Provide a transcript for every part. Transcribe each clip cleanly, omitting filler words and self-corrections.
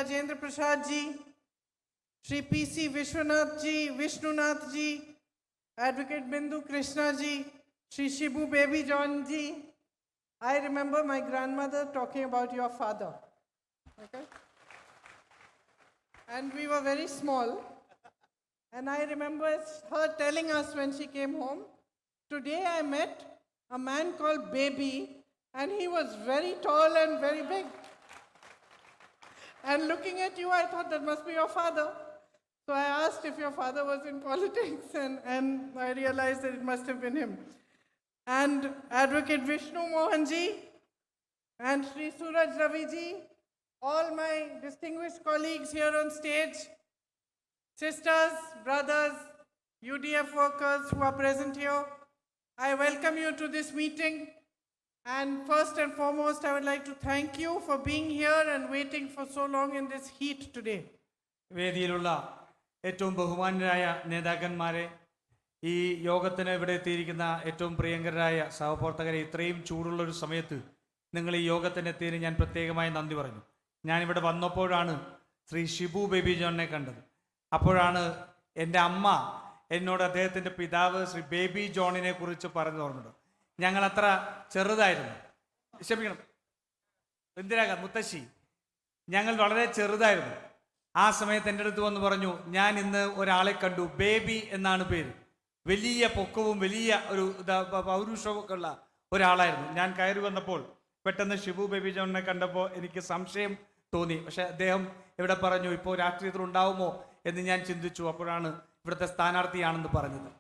Rajendra Prasad ji, Shri P.C. Vishnunath ji, Advocate Bindu Krishna ji, Shri Shibu Baby John ji. I remember my grandmother talking about your father. Okay? And we were very small. And I remember her telling us when she came home, today I met a man called Baby, and he was very tall and very big. And looking at you, I thought that must be your father. So I asked if your father was in politics, and I realized that it must have been him. And Advocate Vishnu Mohanji and Sri Suraj Raviji, all my distinguished colleagues here on stage, sisters, brothers, UDF workers who are present here, I welcome you to this meeting. And first and foremost, I would like to thank you for being here and waiting for so long in this heat today. വേദിയിലുള്ള ഏറ്റവും ബഹുമാന്യരായ നേതാക്കന്മാരെ, ഈ യോഗത്തിന് ഇവിടെ എത്തിയിരിക്കുന്ന ഏറ്റവും പ്രിയങ്കരായ സഹപ്രവർത്തകരെ, ഇത്രയും ചൂടുള്ളൊരു സമയത്ത് നിങ്ങൾ ഈ യോഗത്തിന് എത്തിയതിന് ഞാൻ പ്രത്യേകമായി നന്ദി പറഞ്ഞു. ഞാനിവിടെ വന്നപ്പോഴാണ് ശ്രീ ഷിബു ബേബി ജോണിനെ കണ്ടത്. അപ്പോഴാണ് എൻ്റെ അമ്മ എന്നോട് അദ്ദേഹത്തിൻ്റെ പിതാവ് ശ്രീ ബേബി ജോണിനെ കുറിച്ച് പറഞ്ഞു ഓർമ്മയുണ്ട്. ഞങ്ങൾ അത്ര ചെറുതായിരുന്നു, ക്ഷമിക്കണം ഇന്ദിരാഗാന്ധി മുത്തശ്ശി, ഞങ്ങൾ വളരെ ചെറുതായിരുന്നു. ആ സമയത്ത് എൻ്റെ അടുത്ത് വന്ന് പറഞ്ഞു, ഞാൻ ഇന്ന് ഒരാളെ കണ്ടു, ബേബി എന്നാണ് പേര്, വലിയ പൊക്കവും വലിയ ഒരു പൗരുഷവും ഒക്കെ ഉള്ള ഒരാളായിരുന്നു. ഞാൻ കയറി വന്നപ്പോൾ പെട്ടെന്ന് ഷിബു ബേബി ജോണിനെ കണ്ടപ്പോൾ എനിക്ക് സംശയം തോന്നി. പക്ഷെ അദ്ദേഹം ഇവിടെ പറഞ്ഞു, ഇപ്പോൾ രാഷ്ട്രീയത്തിൽ ഉണ്ടാവുമോ എന്ന് ഞാൻ ചിന്തിച്ചു. അപ്പോഴാണ് ഇവിടുത്തെ സ്ഥാനാർത്ഥിയാണെന്ന് പറഞ്ഞത്.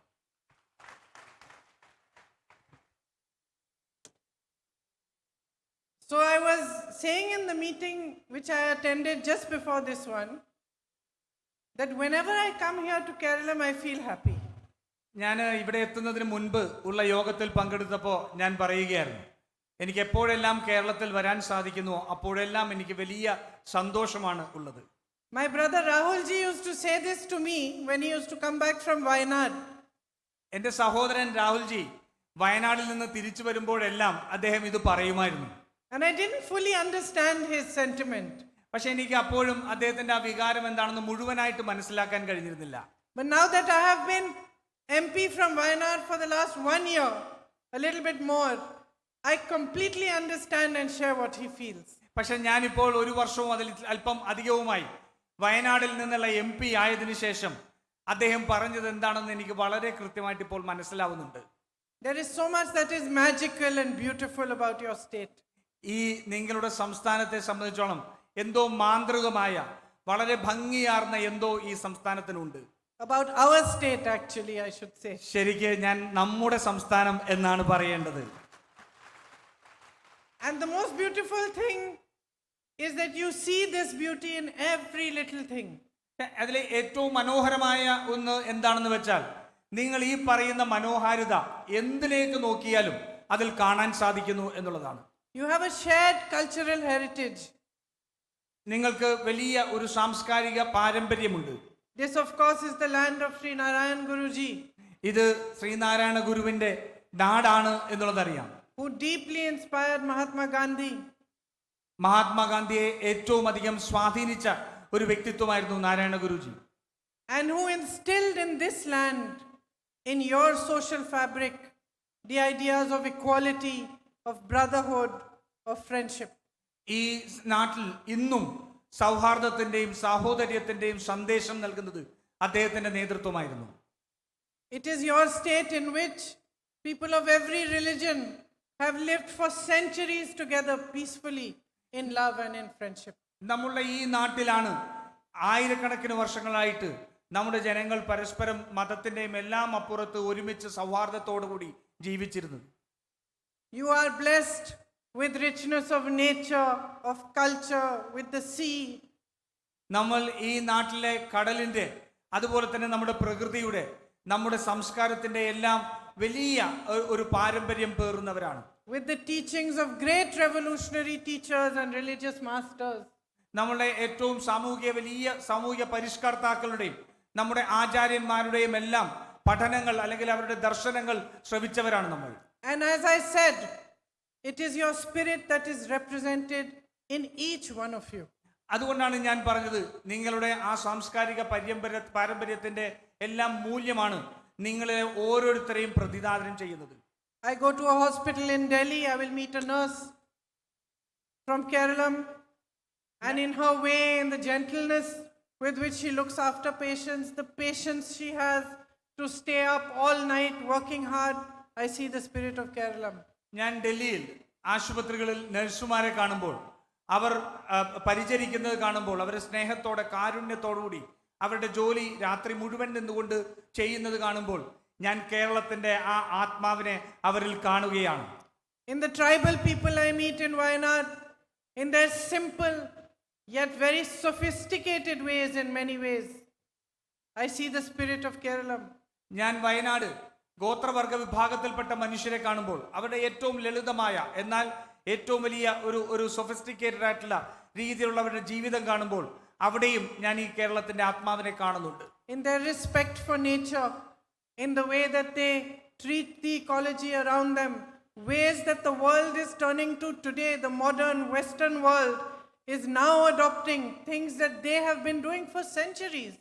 So I was saying in the meeting which I attended just before this one, that whenever I come here to Kerala, I feel happy. ഞാൻ ഇവിടെ എത്തുന്നതിന് മുൻപ് ഉള്ള യോഗത്തിൽ പങ്കെടുത്തപ്പോൾ ഞാൻ പറയുകയായിരുന്നു, എനിക്ക് എപ്പോഴെല്ലാം കേരളത്തിൽ വരാൻ സാധിക്കുന്നു അപ്പോഴെല്ലാം എനിക്ക് വലിയ സന്തോഷമാണ് ഉള്ളത്. My brother Rahul ji used to say this to me when he used to come back from Wayanad. എൻ്റെ സഹോദരൻ രാഹുൽ ജി വയനാട്ടിൽ നിന്ന് തിരിച്ചു വരുമ്പോഴെല്ലാം അദ്ദേഹം ഇത് പറയുമായിരുന്നു. And I didn't fully understand his sentiment. പക്ഷെ എനിക്ക് അപ്പോഴും അദ്ദേഹത്തിന്റെ ആ വികാരം എന്താണെന്ന് മുഴുവനായിട്ട് മനസ്സിലാക്കാൻ കഴിഞ്ഞിരുന്നില്ല. But now that I have been MP from Wayanad for the last 1 year, a little bit more, I completely understand and share what he feels. പക്ഷെ ഞാനിപ്പോൾ 1 വർഷവും അതിൽ അല്പം അധികവുമായി വയനാട്ടിൽ നിന്നുള്ള MP ആയതിനു ശേഷം അദ്ദേഹം പറഞ്ഞത് എന്താണെന്ന് എനിക്ക് വളരെ കൃത്യമായിട്ട് ഇപ്പോൾ മനസ്സിലാവുന്നുണ്ട്. There is so much that is magical and beautiful about your state. ഈ നിങ്ങളുടെ സംസ്ഥാനത്തെ സംബന്ധിച്ചോളം എന്തോ മാന്ത്രികമായ വളരെ ഭംഗിയാർന്ന എന്തോ ഈ സംസ്ഥാനത്തിനുണ്ട്. About our state actually I should say. ശരിക്ക് ഞാൻ നമ്മുടെ സംസ്ഥാനം എന്നാണ് പറയേണ്ടത്. And the most beautiful thing is that you see this beauty in every little thing. അതിലെ ഏറ്റവും മനോഹരമായ ഒന്ന് എന്താണെന്ന് വെച്ചാൽ നിങ്ങൾ ഈ പറയുന്ന മനോഹാരിത എന്തിലേക്ക് നോക്കിയാലും അതിൽ കാണാൻ സാധിക്കുന്നു എന്നുള്ളതാണ്. You have a shared cultural heritage. നിങ്ങൾക്ക് വലിയ ഒരു സാംസ്കാരിക പാരമ്പര്യമുണ്ട്. This of course is the land of Sri Narayan Guruji. ഇത് ശ്രീനാരായണ ഗുരുവിന്റെ നാടാണ് എന്നുള്ളതറിയാം. Who deeply inspired Mahatma Gandhi. മഹാത്മാഗാന്ധിയെ ഏറ്റവും അധികം സ്വാധീനിച്ച ഒരു വ്യക്തിത്വമായിരുന്നു Narayana Guruji. And who instilled in this land, in your social fabric, the ideas of equality, of brotherhood, of friendship. ഈ നാട്ടിൽ ഇന്നും സൗഹാർദ്ദത്തിന്റെയും സാഹോദര്യത്തിന്റെയും സന്ദേശം നൽകുന്നത് അദ്ദേഹത്തിന്റെ നേതൃത്വമായിരുന്നു. It is your state in which people of every religion have lived for centuries together peacefully in love and in friendship. നമ്മളുടെ ഈ നാട്ടിലാണ് ആയിരക്കണക്കിന് വർഷങ്ങളായിട്ട് നമ്മുടെ ജനങ്ങൾ പരസ്പരം മതത്തിന്റെയും എല്ലാം അപ്പുറത്ത് ഒരുമിച്ച് സൗഹാർദ്ദത്തോടു കൂടി ജീവിച്ചിരുന്നത്. You are blessed with richness of nature, of culture, with the sea. നമ്മൾ ഈ നാട്ടിലെ കടലിന്റെ അതുപോലെ തന്നെ നമ്മുടെ പ്രകൃതിയുടെ നമ്മുടെ സംസ്കാരത്തിന്റെ എല്ലാം വലിയ ഒരു പാരമ്പര്യം പേറുന്നവരാണ്. With the teachings of great revolutionary teachers and religious masters. നമ്മളുടെ ഏറ്റവും വലിയ സാമൂഹിക പരിഷ്കർത്താക്കളുടെയും നമ്മുടെ ആചാര്യന്മാരുടെയും എല്ലാം പഠനങ്ങൾ അല്ലെങ്കിൽ അവരുടെ ദർശനങ്ങൾ ശ്രവിച്ചവരാണ് നമ്മൾ. And as I said, it is your spirit that is represented in each one of you. അതുകൊണ്ടാണ് ഞാൻ പറഞ്ഞത്, നിങ്ങളുടെ ആ സാംസ്കാരിക പാരമ്പര്യത്തിന്റെ എല്ലാം മൂല്യമാണ് നിങ്ങളെ ഓരോരുത്തരെയും പ്രതിദാനം ചെയ്യുന്നത്. I go to a hospital in Delhi, I will meet a nurse from Kerala, and in her way, in the gentleness with which she looks after patients, the patience she has to stay up all night working hard, I see the spirit of Kerala. ഞാൻ ഡൽഹിയിൽ ആശുപത്രികളിൽ നഴ്സുമാരെ കാണുമ്പോൾ, അവർ പരിചരിക്കുന്നത് കാണുമ്പോൾ, അവരെ സ്നേഹത്തോടെ കാരുണ്യത്തോടുകൂടി അവരുടെ ജോലി രാത്രി മുഴുവൻ നിന്നുകൊണ്ട് ചെയ്യുന്നത് കാണുമ്പോൾ ഞാൻ കേരളത്തിന്റെ ആ ആത്മാവിനെ അവരിൽ കാണുകയാണ്. In the tribal people I meet in Wayanad, in their simple yet very sophisticated ways, in many ways, I see the spirit of Kerala. ഞാൻ വയനാട് ഗോത്രവർഗ വിഭാഗത്തിൽപ്പെട്ട മനുഷ്യരെ കാണുമ്പോൾ അവരുടെ ഏറ്റവും ലളിതമായ എന്നാൽ ഏറ്റവും വലിയ ഒരു സൊഫിസ്റ്റിക്കേറ്റഡ് ആയിട്ടുള്ള രീതിയിലുള്ളവരുടെ ജീവിതം കാണുമ്പോൾ അവിടെയും ഞാൻ ഈ കേരളത്തിന്റെ ആത്മാവിനെ കാണുന്നുണ്ട്. In their respect for nature, in the way that they treat the ecology around them, ways that the world is turning to today, the modern Western world is now adopting things that they have been doing for centuries.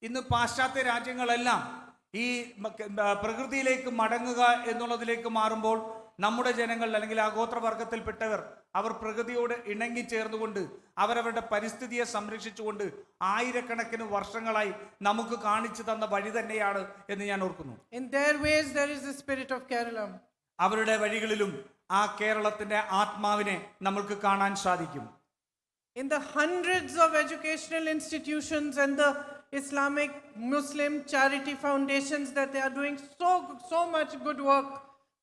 ഇന്ന് പാശ്ചാത്യ രാജ്യങ്ങളെല്ലാം ഈ പ്രകൃതിയിലേക്ക് മടങ്ങുക എന്നുള്ളതിലേക്ക് മാറുമ്പോൾ നമ്മുടെ ജനങ്ങൾ അല്ലെങ്കിൽ ആ ഗോത്രവർഗത്തിൽപ്പെട്ടവർ അവർ പ്രകൃതിയോട് ഇണങ്ങിച്ചേർന്നുകൊണ്ട് അവരവരുടെ പരിസ്ഥിതിയെ സംരക്ഷിച്ചുകൊണ്ട് ആയിരക്കണക്കിന് വർഷങ്ങളായി നമുക്ക് കാണിച്ചു തന്ന വഴി തന്നെയാണ് എന്ന് ഞാൻ ഓർക്കുന്നു. In their ways there is the spirit of Kerala. അവരുടെ വഴികളിലും ആ കേരളത്തിന്റെ ആത്മാവിനെ നമുക്ക് കാണാൻ സാധിക്കും. In the hundreds of educational institutions and the Islamic Muslim charity foundations that they are doing so much good work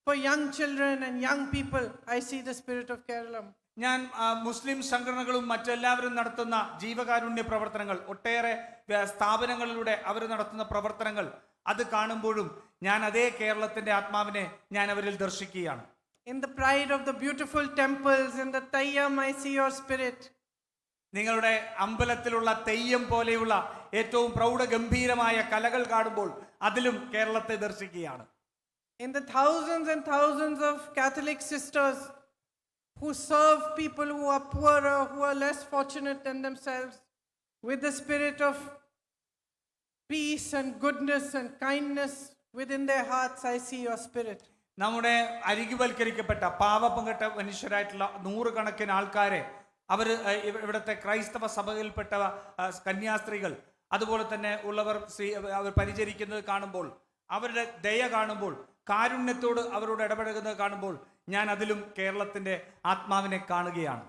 for young children and young people, I see the spirit of Kerala. ഞാൻ മുസ്ലിം സംഘടനകളും മറ്റെല്ലാവരും നടത്തുന്ന ജീവകാരുണ്യ പ്രവർത്തനങ്ങൾ, ഒട്ടേറെ സ്ഥാപനങ്ങളിലൂടെ അവർ നടത്തുന്ന പ്രവർത്തനങ്ങൾ അത് കാണുമ്പോഴും ഞാൻ അതേ കേരളത്തിന്റെ ആത്മാവിനെ ഞാൻ അവരിൽ ദർശിക്കുകയാണ്. In the pride of the beautiful temples, in the Tayyam, I see your spirit. നിങ്ങളുടെ അമ്പലത്തിലുള്ള തെയ്യം പോലെയുള്ള ഏറ്റവും പ്രൗഢഗംഭീരമായ കലകൾ കാണുമ്പോൾ അതിലും കേരളത്തെ ദർശിക്കുകയാണ്. In the thousands and thousands of Catholic sisters who serve people who are poorer, who are less fortunate than themselves, with the spirit of peace and goodness and kindness within their hearts, I see your spirit. നമ്മുടെ അരികുവൽക്കരിക്കപ്പെട്ട പാവപ്പെട്ട മനുഷ്യരായിട്ടുള്ള നൂറുകണക്കിന് ആൾക്കാരെ അവർ ഇവിടുത്തെ ക്രൈസ്തവ സഭയിൽപ്പെട്ട കന്യാസ്ത്രീകൾ അതുപോലെ തന്നെ ഉള്ളവർ അവർ പരിചരിക്കുന്നത് കാണുമ്പോൾ, അവരുടെ ദയ കാണുമ്പോൾ, കാരുണ്യത്തോട് അവരോട് ഇടപഴകുന്നത് കാണുമ്പോൾ ഞാൻ അതിലും കേരളത്തിന്റെ ആത്മാവിനെ കാണുകയാണ്.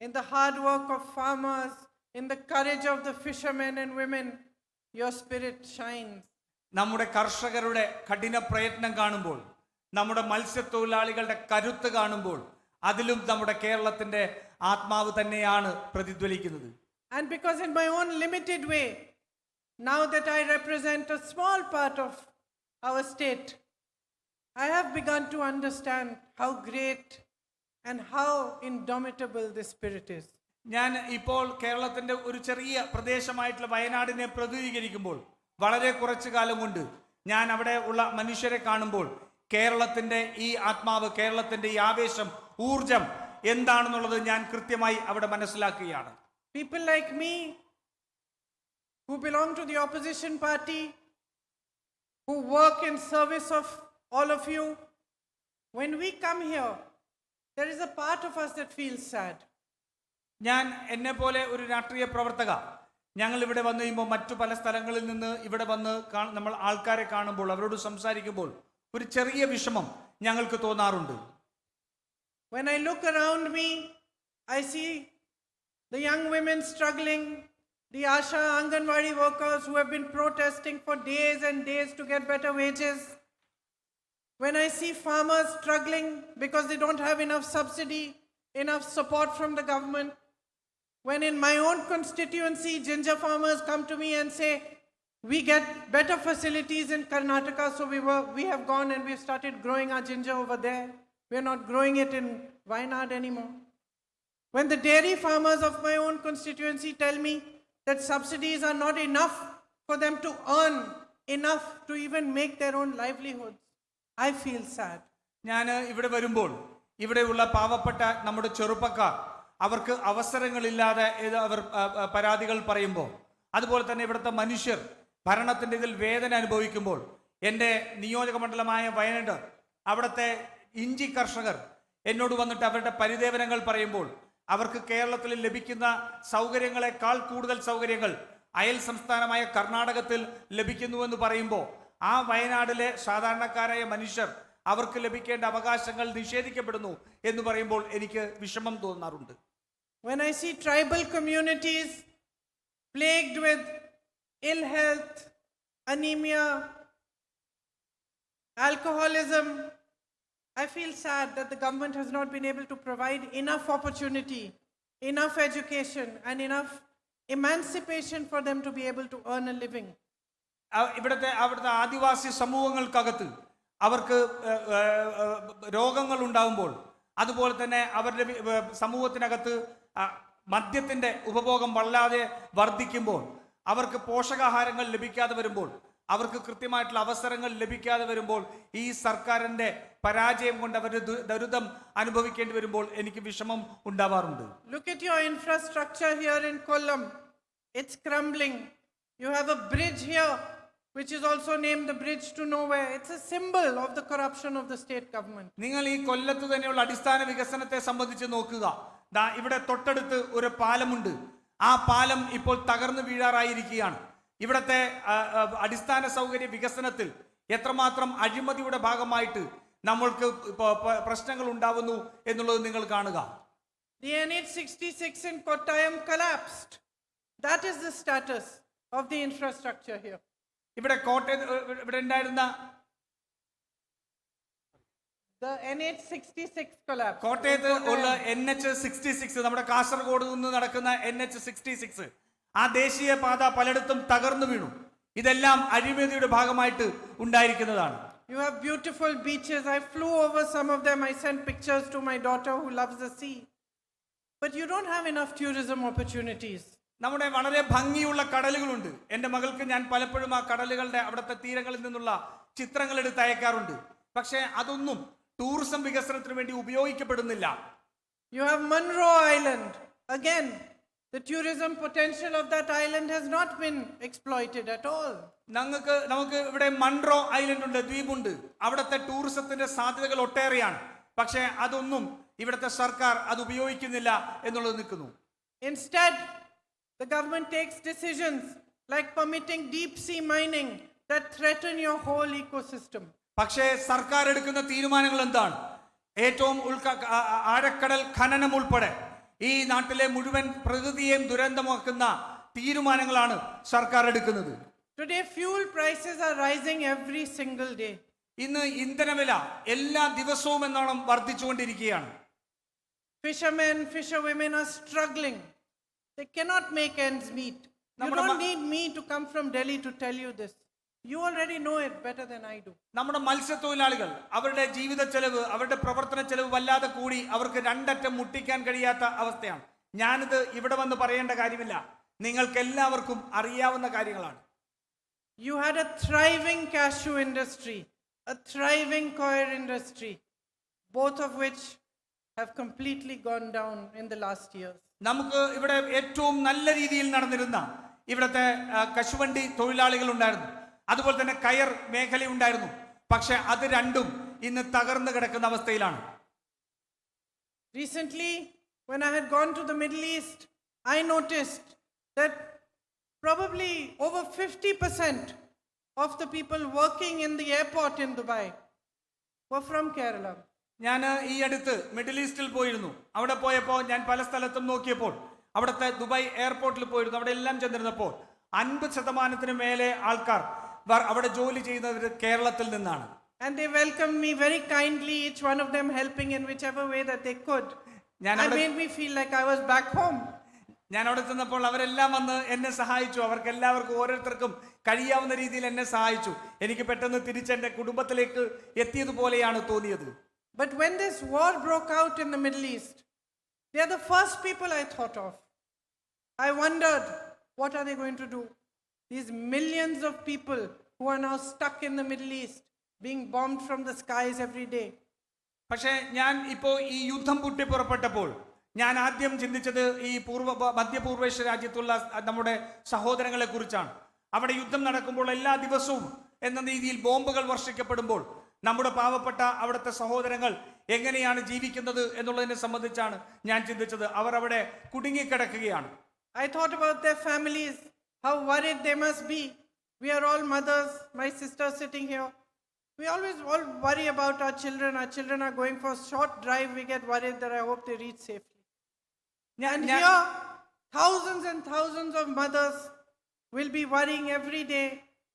In the hard work of farmers, in the courage of the fishermen and women, your spirit shines. നമ്മുടെ കർഷകരുടെ കഠിന പ്രയത്നം കാണുമ്പോൾ, നമ്മുടെ മത്സ്യത്തൊഴിലാളികളുടെ കരുത്ത് കാണുമ്പോൾ അതിലും നമ്മുടെ കേരളത്തിന്റെ ആത്മാവ് തന്നെയാണ് പ്രതിധ്വനിക്കുന്നത്. And because in my own limited way, now that I represent a small part of our state, I have begun to understand how great and how indomitable this spirit is. ഞാൻ ഇപ്പോൾ കേരളത്തിന്റെ ഒരു ചെറിയ പ്രദേശമായിട്ടുള്ള വയനാടിനെ പ്രതിനിധീകരിക്കുമ്പോൾ വളരെ കുറച്ചു കാലം കൊണ്ട് ഞാൻ അവിടെ ഉള്ള മനുഷ്യരെ കാണുമ്പോൾ കേരളത്തിന്റെ ഈ ആത്മാവ്, കേരളത്തിന്റെ ഈ ആവേശം, ഊർജം എന്താണെന്നുള്ളത് ഞാൻ കൃത്യമായി അവിടെ മനസ്സിലാക്കുകയാണ്. People like me who belong to the opposition party, who work in service of all of you, when we come here, there is a part of us that feels sad. ഞാൻ എന്നെ പോലെ ഒരു രാഷ്ട്രീയ പ്രവർത്തക, ഞങ്ങൾ ഇവിടെ വന്നു കഴിയുമ്പോൾ മറ്റു പല സ്ഥലങ്ങളിൽ നിന്ന് ഇവിടെ വന്ന് നമ്മൾ ആൾക്കാരെ കാണുമ്പോൾ അവരോട് സംസാരിക്കുമ്പോൾ ഒരു ചെറിയ വിഷമം ഞങ്ങൾക്ക് തോന്നാറുണ്ട്. When I look around me, I see the young women struggling, the Asha Anganwadi workers who have been protesting for days and days to get better wages. When I see farmers struggling because they don't have enough subsidy, enough support from the government. When in my own constituency, ginger farmers come to me and say, we get better facilities in Karnataka, so we have gone and we've started growing our ginger over there. We're not growing it in Wayanad anymore. When the dairy farmers of my own constituency tell me that subsidies are not enough for them to earn enough to even make their own livelihoods, I feel sad. ഞാൻ ഇവിടെ വരുമ്പോൾ ഇവിടെയുള്ള പാവപ്പെട്ട നമ്മുടെ ചെറുപ്പക്കാർ അവർക്ക് അവസരങ്ങളില്ലാതെ അവർ പരാതികൾ പറയുമ്പോൾ, അതുപോലെ തന്നെ ഇവിടുത്തെ മനുഷ്യർ ഭരണത്തിൻ്റെ ഇതിൽ വേദന അനുഭവിക്കുമ്പോൾ, എൻ്റെ നിയോജക മണ്ഡലമായ വയനാട് അവിടുത്തെ ഇഞ്ചി കർഷകർ എന്നോട് വന്നിട്ട് അവരുടെ പരിദേവനങ്ങൾ പറയുമ്പോൾ, അവർക്ക് കേരളത്തിൽ ലഭിക്കുന്ന സൗകര്യങ്ങളെക്കാൾ കൂടുതൽ സൗകര്യങ്ങൾ അയൽ സംസ്ഥാനമായ കർണാടകത്തിൽ ലഭിക്കുന്നുവെന്ന് പറയുമ്പോൾ, ആ വയനാട്ടിലെ സാധാരണക്കാരായ മനുഷ്യർ അവർക്ക് ലഭിക്കേണ്ട അവകാശങ്ങൾ നിഷേധിക്കപ്പെടുന്നു എന്ന് പറയുമ്പോൾ എനിക്ക് വിഷമം തോന്നാറുണ്ട്. When I see tribal communities plagued with ill health, anemia, alcoholism, I feel sad that the government has not been able to provide enough opportunity, enough education, and enough emancipation for them to be able to earn a living. അവിടുത്തെ ആദിവാസി സമൂഹങ്ങൾക്കകത്ത് അവർക്ക് രോഗങ്ങൾ ഉണ്ടാകുമ്പോൾ, അതുപോലെ തന്നെ അവരുടെ സമൂഹത്തിനകത്ത് മദ്യത്തിന്റെ ഉപഭോഗം വല്ലാതെ വർദ്ധിക്കുമ്പോൾ, അവർക്ക് പോഷകാഹാരങ്ങൾ ലഭിക്കാതെ വരുമ്പോൾ, അവർക്ക് കൃത്യമായിട്ടുള്ള അവസരങ്ങൾ ലഭിക്കാതെ വരുമ്പോൾ, ഈ സർക്കാരിന്റെ പരാജയം കൊണ്ട് അവർ ദുരിതം അനുഭവിക്കേണ്ടി വരുമ്പോൾ എനിക്ക് വിഷമം ഉണ്ടാവാറുണ്ട്. Look at your infrastructure here in Kollam. It's crumbling. You have a bridge here, which is also named the bridge to nowhere. It's a symbol of the corruption of the state government. നിങ്ങൾ ഈ കൊല്ലത്ത് തന്നെയുള്ള അടിസ്ഥാന വികസനത്തെ സംബന്ധിച്ച് നോക്കുക. ഇവിടെ തൊട്ടടുത്ത് ഒരു പാലമുണ്ട്. ആ പാലം ഇപ്പോൾ തകർന്നു വീഴാറായിരിക്കുകയാണ്. ഇവിടത്തെ അടിസ്ഥാന സൗകര്യ വികസനത്തിൽ എത്രമാത്രം അഴിമതിയുടെ ഭാഗമായിട്ട് നമ്മൾക്ക് പ്രശ്നങ്ങൾ ഉണ്ടാവുന്നു എന്നുള്ളത് നിങ്ങൾ കാണുക. The NH66 in Kottayam collapsed. That is the status of the infrastructure here. ഇവിടെ ഇവിടെ ഉണ്ടായിരുന്ന The NH66 collapsed. കോട്ടയത്ത് ഉള്ള NH66, നമ്മുടെ കാസർഗോഡ് നിന്ന് നടക്കുന്ന NH66, ആ ദേശീയ പാത പലയിടത്തും തകർന്നു വീണു. ഇതെല്ലാം അഴിമതിയുടെ ഭാഗമായിട്ട് ഉണ്ടായിരിക്കുന്നതാണ്. You have beautiful beaches. I flew over some of them. I sent pictures to my daughter who loves the sea. But you don't have enough tourism opportunities. നമ്മുടെ വളരെ ഭംഗിയുള്ള കടലുകളുണ്ട്. എൻ്റെ മകൾക്ക് ഞാൻ പലപ്പോഴും ആ കടലുകളുടെ അവിടുത്തെ തീരങ്ങളിൽ നിന്നുള്ള ചിത്രങ്ങൾ എടുത്ത് അയക്കാറുണ്ട്. പക്ഷേ അതൊന്നും ടൂറിസം വികസനത്തിന് വേണ്ടി ഉപയോഗിക്കപ്പെടുന്നില്ല. You have Monroe Island. Again, the tourism potential of that island has not been exploited at all. നമുക്ക് ഇവിടെ മൺട്രോ ഐലൻഡ് ഉണ്ട്, ദ്വീപുണ്ട്. അവിടുത്തെ ടൂറിസത്തിന്റെ സാധ്യതകൾ ഒട്ടേറെയാണ്. പക്ഷേ അതൊന്നും ഇവിടുത്തെ സർക്കാർ അത് ഉപയോഗിക്കുന്നില്ല എന്നുള്ളത് നിൽക്കുന്നു. Instead, the government takes decisions like permitting deep sea mining that threaten your whole ecosystem. പക്ഷേ സർക്കാർ എടുക്കുന്ന തീരുമാനങ്ങൾ എന്താണ്? ഏറ്റവും ആഴക്കടൽ ഖനനം ഉൾപ്പെടെ ഈ നാട്ടിലെ മുഴുവൻ പ്രകൃതിയെയും ദുരന്തമാക്കുന്ന തീരുമാനങ്ങളാണ് സർക്കാർ എടുക്കുന്നത്. Today, fuel prices are rising every single day. ഇന്ന് ഇന്ധനവില എല്ലാ ദിവസവും എന്നോണം വർദ്ധിച്ചുകൊണ്ടിരിക്കുകയാണ്. Fishermen, fisherwomen are struggling. They cannot make ends meet. You don't need me to come from Delhi to tell you this. You already know it better than I do. നമ്മുടെ മത്സ്യത്തൊഴിലാളികൾ അവരുടെ ജീവിത ചെലവ്, അവരുടെ പ്രവർത്തന ചെലവ് വല്ലാതെ കൂടി അവർക്ക് രണ്ടറ്റം മുട്ടിക്കാൻ കഴിയാത്ത അവസ്ഥയാണ്. ഞാനിത് ഇവിടെ വന്ന് പറയേണ്ട കാര്യമില്ല, നിങ്ങൾക്ക് എല്ലാവർക്കും അറിയാവുന്ന കാര്യങ്ങളാണ്. You had a thriving cashew industry, a thriving coir industry, both of which have completely gone down in the last years. നമുക്ക് ഇവിടെ ഏറ്റവും നല്ല രീതിയിൽ നടന്നിരുന്ന ഇവിടുത്തെ കശുവണ്ടി തൊഴിലാളികൾ ഉണ്ടായിരുന്നു, അതുപോലെ തന്നെ കയർ മേഖല ഉണ്ടായിരുന്നു. പക്ഷെ അത് രണ്ടും ഇന്ന് തകർന്നു കിടക്കുന്ന അവസ്ഥയിലാണ്. Recently, when I had gone to the Middle East, I noticed that probably over 50% of the people working in the airport in Dubai were from Kerala. ഞാൻ ഈ അടുത്ത് മിഡിൽ ഈസ്റ്റിൽ പോയിരുന്നു. അവിടെ പോയപ്പോൾ ഞാൻ പല സ്ഥലത്തും നോക്കിയപ്പോൾ, അവിടുത്തെ ദുബായ് എയർപോർട്ടിൽ പോയിരുന്നു. അവിടെ എല്ലാം ചെന്നിരുന്നപ്പോൾ 50% മേലെ ആൾക്കാർ അവിടെ ജോലി ചെയ്യുന്നവർ കേരളത്തിൽ നിന്നാണ്. And they welcomed me very kindly, each one of them helping in whichever way that they could. And made me feel like I was back home. ഞാൻ അവിടെ ചെന്നപ്പോൾ അവരെല്ലാം വന്ന് എന്നെ സഹായിച്ചു. അവർക്ക് എല്ലാവർക്കും ഓരോരുത്തർക്കും കഴിയാവുന്ന രീതിയിൽ എന്നെ സഹായിച്ചു. എനിക്ക് പെട്ടെന്ന് തിരിച്ച് എൻ്റെ കുടുംബത്തിലേക്ക് എത്തിയതുപോലെയാണ് തോന്നിയത്. But when this war broke out in the Middle East, they are the first people I thought of. I wondered, what are they going to do? These millions of people who are now stuck in the Middle East, being bombed from the skies every day. പക്ഷേ ഞാൻ ഇപ്പോൾ ഈ യുദ്ധം പൊട്ടിപ്പുറപ്പെട്ടപ്പോൾ ഞാൻ ആദ്യം ചിന്തിച്ചത് ഈ മധ്യപൂർവേഷ്യ രാജ്യത്തുള്ള നമ്മുടെ സഹോദരങ്ങളെ കുറിച്ചാണ്. അവിടെ യുദ്ധം നടക്കുമ്പോൾ എല്ലാ ദിവസവും എന്ന രീതിയിൽ ബോംബുകൾ വർഷിക്കപ്പെടുമ്പോൾ നമ്മുടെ പാവപ്പെട്ട അവിടുത്തെ സഹോദരങ്ങൾ എങ്ങനെയാണ് ജീവിക്കുന്നത് എന്നുള്ളതിനെ സംബന്ധിച്ചാണ് ഞാൻ ചിന്തിച്ചത്. അവർ അവിടെ കുടുങ്ങിക്കിടക്കുകയാണ്. I thought about their families, how worried they must be. We are all mothers, my sister sitting here. We always all worry about our children. Our children are going for a short drive. We get worried that I hope they reach safely. And here, thousands and thousands of mothers will be worrying every day